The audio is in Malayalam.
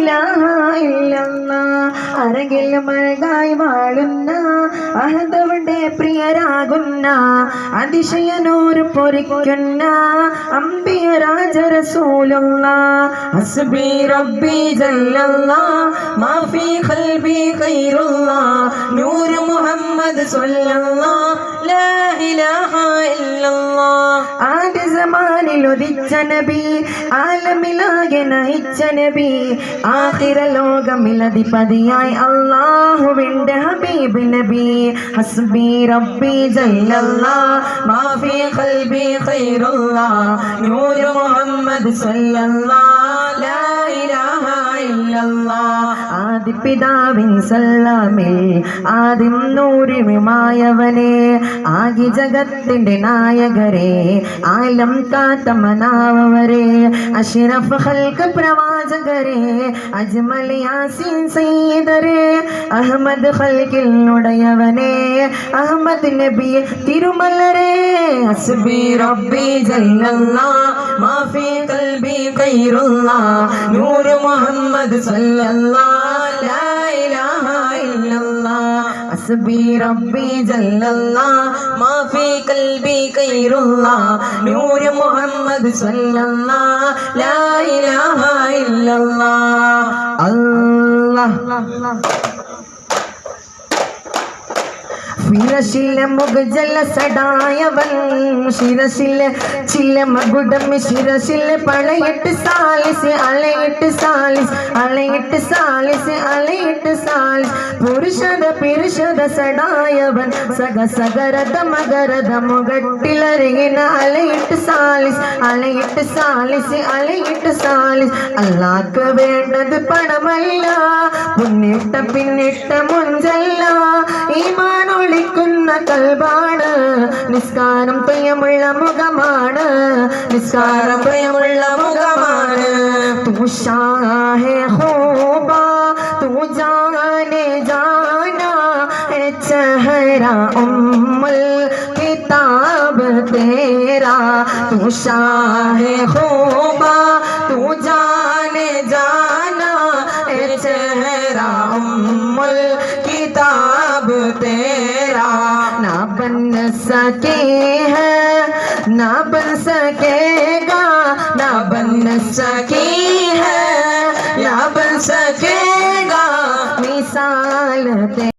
ഇലാഹ ഇല്ലല്ലാഹ് അരകിൽ മഴകായി വാഴുന്ന അഹദവന്റെ പ്രിയരാകുന്ന അതിശയനൂറ് പൊരിക്കുന്ന അംബിയ രാജ റസൂലുള്ളാഹ് ഹസ്ബി റബ്ബി ജല്ലല്ലാഹ് മാ ഫീ ഖൽബി ഖൈറുല്ലാഹ് നൂർ മുഹമ്മദ് സ്വല്ലല്ലാഹ് ലാ ഇലാഹ ഇല്ലല്ലാഹ് ആദ്യ സമാനിൽ ഉദിച്ച നബി ആലമിലാകെ നയിച്ച നബി ആഖിറ ലോകമിലധിപതിയായി അല്ലാഹുവിന്റെ ഹബീബ് നബി ഹസ്ബി റബ്ബി ജല്ലല്ലാഹ് മാ ഫീ ഖൽബി ഖൈറുല്ലാഹ് നൂർ മുഹമ്മദ് സ്വല്ലല്ലാഹ് ലാ ഇലാഹ ഇല്ലല്ലാഹ് ആദി പിതാവിൻ സല്ലമിൽ ആദിം നൂറിമായവനെ ആകി ജഗത്തിന്റെ നായകരെ ആലം കാത്തമനാവരെ അഷ്റഫ് ഖൽഖ് പ്രവാചകരെ അജ്മൽ യാസീൻ സയ്യിദരെ അഹ്മദ് ഖൽഖിൽ ഉടയവനെ അഹ്മദ് നബി തിരുമലരെ ഹസ്ബി റബ്ബി ജല്ലല്ലാഹ് മാ ഫീ ഖൽബി ഖൈറുല്ലാഹ് നൂർ മുഹമ്മദ് സ്വല്ലല്ലാഹ് ലാ ഇലാഹ ഇല്ലല്ലാഹ് ഹസ്ബി റബ്ബി ജല്ലല്ലാഹ് മാ ഫീ ഖൽബി ഖൈറുല്ലാഹ് നൂർ മുഹമ്മദ് സ്വല്ലല്ലാഹ് ലാ ഇലാഹ ഇല്ലല്ലാഹ് അല്ലാഹ് ശിരശിലെ മുഖജല സടായവൻ ശിരശിലെ ചില മകുടം ശിരശിലെ പളയിട്ട് സാലിസ് അളയിട്ട് സാലിസ് അളയിട്ട് സാലിസ് അളയിട്ട് സാലിസ് പുരുഷത പിരുഷത സടായവൻ സഗ സഗരത മകരത മുഖട്ടിലറിയുന്ന അളയിട്ട് സാലിസ് അളയിട്ട് സാലിസ് അളയിട്ട് സാലിസ് അല്ലാഹ്ക്ക് വേണ്ടത് പണമല്ല മുന്നിട്ട പിന്നിട്ട മുഞ്ചല്ല ഈമാനൊളി കൽബാണ് നിസ്കാരം പ്രിയമുള്ള മുഖമാണ് നിസ്കാരം പ്രിയമുള്ള മുഖമാണ് തൂ ഷാഹേ ഖൂബാ തൂ ജാനെ ജാനാ ചെഹരാ ഉമ്മുൽ കിതാബ് തേരാ തൂ ഷാഹേ ഖൂബാ തൂ ജാനെ ജാനാ ചെഹരാ ഉമ്മുൽ किताब तेरा ना बन सके है ना बन सकेगा ना बन सके